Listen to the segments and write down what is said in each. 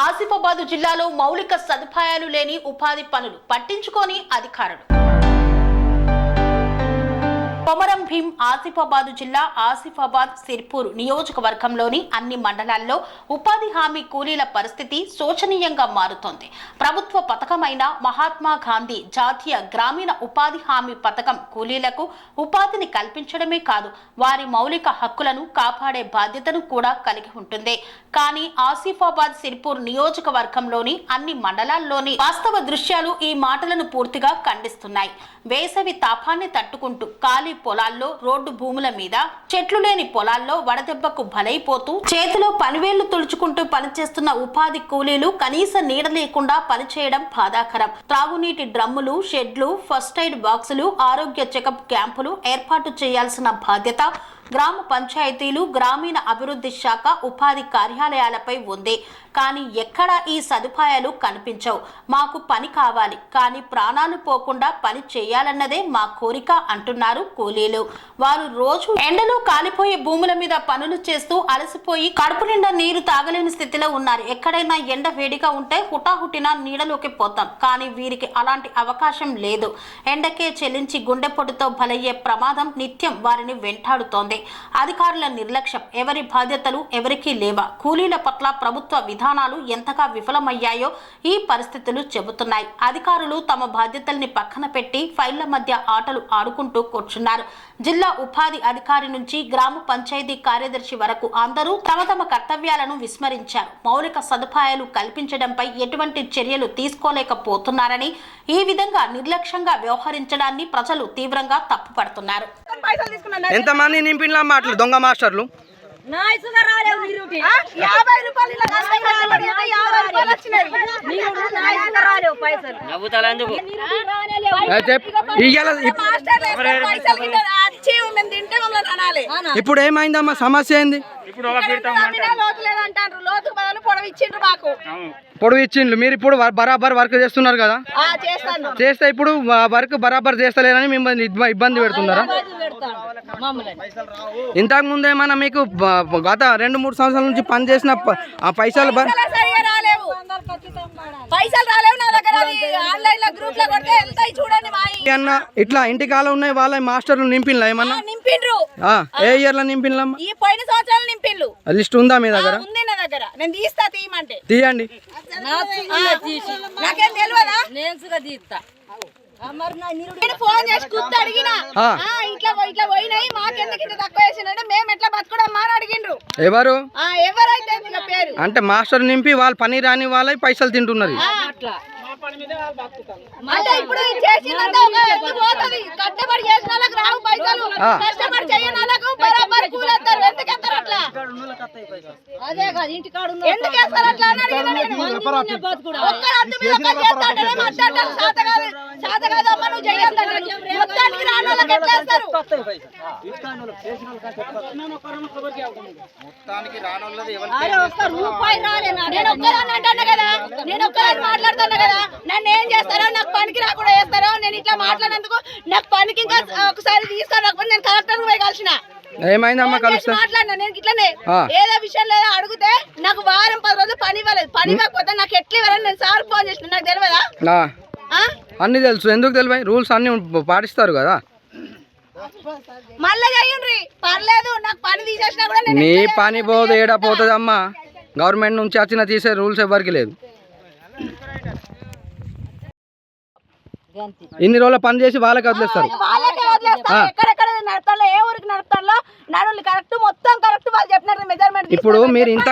ఆసిఫాబాద్ జిల్లాలో మౌలిక సదుపాయాలు లేని ఉపాధి పనులు పట్టించుకోని అధికారులు. కొమరం భీం ఆసిఫాబాద్ జిల్లా ఆసిఫాబాద్ సిర్పూర్ నియోజకవర్గంలోని అన్ని మండలాల్లో ఉపాధి హామీ కూలీల పరిస్థితి శోచనీయంగా మారుతోంది. ప్రభుత్వ పథకమైన మహాత్మా గాంధీ జాతీయ గ్రామీణ ఉపాధి హామీ పథకం కూలీలకు ఉపాధిని కల్పించడమే కాదు, వారి మౌలిక హక్కులను కాపాడే బాధ్యతను కూడా కలిగి ఉంటుంది. కానీ ఆసిఫాబాద్ సిర్పూర్ నియోజకవర్గంలోని అన్ని మండలాల్లోని వాస్తవ దృశ్యాలు ఈ మాటలను పూర్తిగా ఖండిస్తున్నాయి. వేసవి తాపాన్ని తట్టుకుంటూ ఖాళీ పొలాల్లో, రోడ్డు భూముల మీద, చెట్లు లేని పొలాల్లో వడదెబ్బకు బలైపోతూ చేతిలో పనివేళ్లు తుడుచుకుంటూ పనిచేస్తున్న ఉపాధి కూలీలు కనీస నీడ లేకుండా పనిచేయడం బాధాకరం. త్రాగునీటి డ్రమ్ములు, షెడ్లు, ఫస్ట్ ఎయిడ్ బాక్సులు, ఆరోగ్య చెకప్ క్యాంపులు ఏర్పాటు చేయాల్సిన బాధ్యత గ్రామ పంచాయతీలు, గ్రామీణ అభివృద్ధి శాఖ, ఉపాధి కార్యాలయాలపై ఉంది. కానీ ఎక్కడా ఈ సదుపాయాలు కనిపించవు. మాకు పని కావాలి, కానీ ప్రాణాలు పోకుండా పని చేయాలన్నదే మా కోరిక అంటున్నారు కూలీలు. వారు రోజు ఎండలో కాలిపోయే భూముల మీద పనులు చేస్తూ అలసిపోయి కడుపు నిండా నీరు తాగలేని స్థితిలో ఉన్నారు. ఎక్కడైనా ఎండ వేడిగా ఉంటే హుటాహుటిన నీడలోకి పోతాం, కానీ వీరికి అలాంటి అవకాశం లేదు. ఎండకే చెల్లించి గుండెపోటుతో బలయ్యే ప్రమాదం నిత్యం వారిని వెంటాడుతోంది. అధికారుల నిర్లక్ష్యం, ఎవరి బాధ్యతలు ఎవరికీ లేవా? కూలీల పట్ల ప్రభుత్వ విధానాలు ఎంతగా విఫలమయ్యాయో ఈ పరిస్థితులు చెబుతున్నాయి. అధికారులు తమ బాధ్యతల్ని పక్కన పెట్టి ఫైళ్ల మధ్య ఆటలు ఆడుకుంటూ కూర్చున్నారు. జిల్లా ఉపాధి అధికారి నుంచి గ్రామ పంచాయతీ కార్యదర్శి వరకు అందరూ తమ తమ కర్తవ్యాలను విస్మరించారు. మౌలిక సదుపాయాలు కల్పించడంపై ఎటువంటి చర్యలు తీసుకోలేకపోతున్నారని, ఈ విధంగా నిర్లక్ష్యంగా వ్యవహరించడాన్ని ప్రజలు తీవ్రంగా తప్పుపడుతున్నారు. ఎంతమంది నింపిన మాటలు దొంగ మాస్టర్లు ఇప్పుడు ఏమైందమ్మా? సమస్య ఏంది? పొడవు ఇచ్చిండ్రు, మీరు ఇప్పుడు బరాబర్ వర్క్ చేస్తున్నారు కదా, చేస్తే ఇప్పుడు వర్క్ బరాబర్ చేస్తలేరని మిమ్మల్ని ఇబ్బంది పెడుతున్నారా? ఇంతకు ముందు ఏమన్నా మీకు గత 2-3 సంవత్సరాల నుంచి పని చేసిన పైసలు అన్న ఇట్లా ఇంటి కాలం ఉన్నాయి వాళ్ళ మాస్టర్లు నింపిన్లా ఏమన్నా? ఏ ఇయర్ లో నింపిన్లా? లిస్ట్ ఉందా మీ దగ్గర? తీయండి. ఫోన్ చేసి కుత్త అడిగినా ఇట్లా పోయినాయి, మాకెందుకు ఇంత తక్కువ వేసినంటే మేము ఎట్లా బతుకుడమ్మా అని అడిగిండ్రు. ఎవరు? ఎవరైతే పేరు అంటే మాస్టర్ నింపి వాళ్ళు పని రాని వాళ్ళ పైసలు తింటున్నారు. అంటే ఇప్పుడు చేసినంత ఒక ఎత్తు పోతుంది. కష్టపడి చేసిన వాళ్ళకి రావు పైసలు, కష్టపడి చేయని వాళ్ళకు బరాబర్ కూలేస్తారు. ఎందుకు ఎత్తారు అట్లా? అదే కాదు ఇంటికాడ ఎందుకు వేస్తారు అట్లా అని అడిగినా నేను. ఒక్కరు అద్దు మీద ఒకరు చేస్తాంటేనే మాట్లాడతారు. సాత కాదమ్మా నువ్వు చెయ్యొద్దంటారు. మొత్తానికి రాని వాళ్ళకి ఎట్లా వేస్తారు? ఒక్క రూపాయి రాలే. నేను ఒక్కదాన్ని అంటాను కదా, నేను ఒక్కదాన్ని మాట్లాడుతున్నా కదా. నన్ను ఏం చేస్తారో, నాకు పనికి రాకుండా చేస్తారో, నేను ఇట్లా మాట్లాడినందుకు నాకు పనికి ఇంకా ఒకసారి తీసుకోకపోతే నేను కలెక్టర్ పోయి కలిసిన. ఏమైందమ్మా కలుస్తా మాట్లాడినా నేను ఇట్లనే ఏదో విషయం లేదా అడిగితే నాకు వారం 10 రోజులు పని ఇవ్వలేదు. పని ఇవ్వకపోతే నాకు ఎట్లా ఇవ్వాలని నేను సార్ ఫోన్ చేసిన. నాకు తెలియదా? అన్ని తెలుసు. ఎందుకు తెలియదు? రూల్స్ అన్ని పాటిస్తారు కదా. మళ్ళీ చెయ్యండి పర్లేదు, నాకు పని తీసేసినా కూడా నీ పని పోదు ఏడా పోతుంది అమ్మా. గవర్నమెంట్ నుంచి వచ్చిన తీసే రూల్స్ ఎవరికి లేదు. ఇన్ని రోజుల పని చేసి వాళ్ళకి వదిలేస్తారు. ఎక్కడెక్కడ నడపాలో, ఏ ఊరికి నడపాలో నడులు కరెక్ట్, మొత్తం కరెక్ట్ వాళ్ళు చెప్పినట్టు మెజర్మెంట్. ఇప్పుడు మీరు ఇంత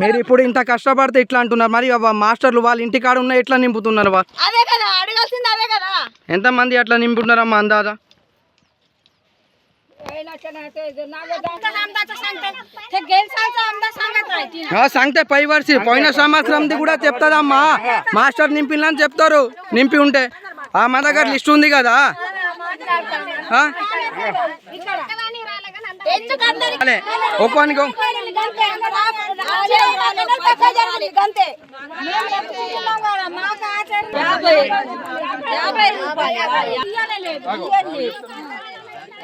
మీరు ఇప్పుడు ఇంత కష్టపడితే ఇట్లా అంటున్నారు, మరి మాస్టర్లు వాళ్ళ ఇంటి కాడ ఉన్న ఎట్లా నింపుతున్నారు? అదే కదా అడగాల్సింది, అదే కదా. ఎంతమంది అట్లా నింపుతున్నారమ్మా అందాజా? సంగతే పై వర్షి పోయిన సంవత్సరంది కూడా చెప్తాదమ్మా. మాస్టర్ నింపిల్లని చెప్తారు. నింపి ఉంటే మా దగ్గర లిస్ట్ ఉంది కదా. ఒక్కోనికి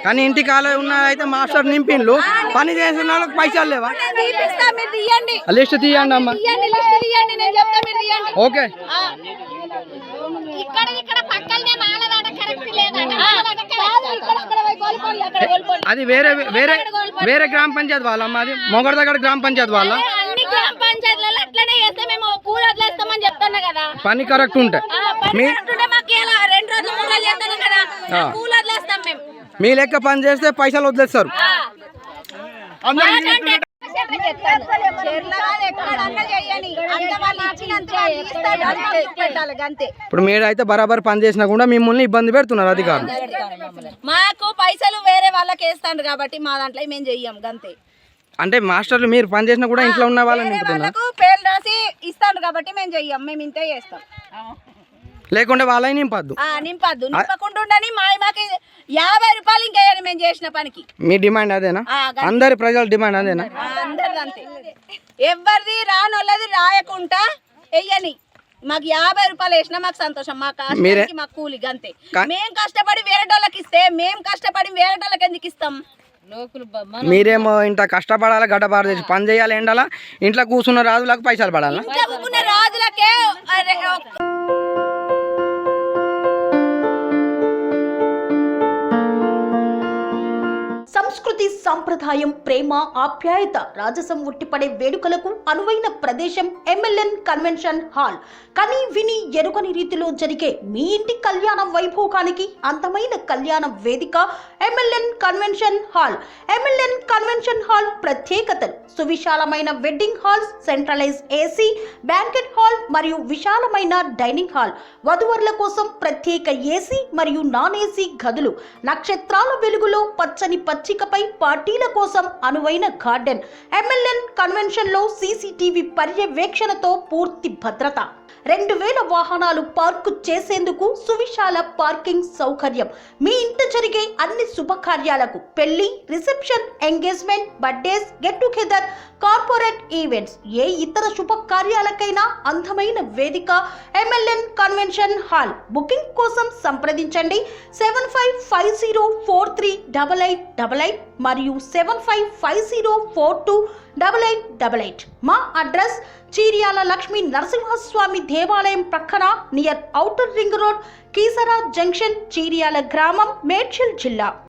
కానీ ఇంటి కాలే ఉన్న అయితే మాస్టర్ నింపిండ్లు పని చేసిన వాళ్ళకి పైసలు లేవా? లిస్ట్ తీయండి అమ్మా. ఓకే అది వేరే వేరే వేరే గ్రామ పంచాయతీ వాళ్ళమ్మ, అది మొగడ దగ్గర గ్రామ పంచాయతీ వాళ్ళ పని కరెక్ట్ ఉంటే మీ లెక్క పని చేస్తే పైసలు వదిలేస్తారు. ఇప్పుడు మీరు అయితే బరాబర్ పని చేసినా కూడా మిమ్మల్ని ఇబ్బంది పెడుతున్నారు అధికారులు. మాకు పైసలు వేరే వాళ్ళకి వేస్తాండ్రు కాబట్టి మా దాంట్లో మేము చెయ్యం గంతే. అంటే మాస్టర్లు మీరు పని చేసినా కూడా ఇంట్లో ఉన్న వాళ్ళని నింపుతున్నారు, పేర్లు రాసి ఇస్తాండ్రు కాబట్టి మేము చెయ్యం, మేము ఇంతే చేస్తాం. లేకుంటే వాళ్ళని నింపద్దు. నింపద్దు, నింపకుండా మాకు 50 రూపాయలు ఇంకేయాలి మేము చేసిన పనికి. మీ డిమాండ్ అదేనా? అందరి ప్రజల డిమాండ్ అదేనా? అందరిది అంతే. ఎవరిది రానోళ్ళది రాయకుండా వెయ్యని, మాకు 50 రూపాయలు వేసినా మాకు సంతోషం. మా కష్టానికి మాకు కూలి గంతే. మేము కష్టపడి వేరేటోళ్ళకి ఇస్తే మేము కష్టపడి వేరేటోళ్ళకి ఎందుకు ఇస్తాం? మీరేమో ఇంత కష్టపడాలి, గడ్డపారు తెచ్చి పని చేయాలి, ఎండాల ఇంట్లో కూర్చున్న రాజులకు పైసలు పడాలా? కూర్చున్న రాజులకే సంస్కృతి సంప్రదాయం, ప్రేమ, ఆప్యాయత, రాజసం ఉట్టిపడే వేడుకలకు అనువైన ప్రదేశం ఎంఎల్ఎన్ కన్వెన్షన్ హాల్. కని విని ఎరుగని రీతిలో జరిగే మీ ఇంటి కళ్యాణ వైభోగానికి అందమైన కళ్యాణ వేదిక MLN convention hall. MLN convention hall ప్రత్యేకతలు: సువిశాలమైన wedding halls, centralize AC, banquet hall మరియు విశాలమైన డైనింగ్ హాల్, వధువరుల కోసం ప్రత్యేక ఏసీ మరియు నాన్ ఏసీ గదులు, నక్షత్రాల వెలుగులో పచ్చని పచ్చికపై పార్టీల కోసం అనువైన గార్డెన్. ఎంఎల్ఎన్ కన్వెన్షన్ లో సీసీటీవీ పర్యవేక్షణతో పూర్తి భద్రత, 2000 వాహనాలు పార్కు చేసేందుకు సువిశాల పార్కింగ్ సౌకర్యం. మీ ఇంట జరిగే అన్ని శుభకార్యాలకు, పెళ్లి, reception, engagement, birthdays, get together, corporate events, ఏ ఇతర శుభకార్యాలకైనా అందమైన వేదిక ఎంఎల్ఎన్ కన్వెన్షన్ హాల్. బుకింగ్ కోసం సంప్రదించండి 7550438888 మరియు 7550428888. మా అడ్రస్ చీర్యాల లక్ష్మీ నరసింహస్వామి దేవాలయం ప్రక్కన, near outer ring road, Keesara junction, Cheeryal గ్రామం, మేడ్చల్ జిల్లా.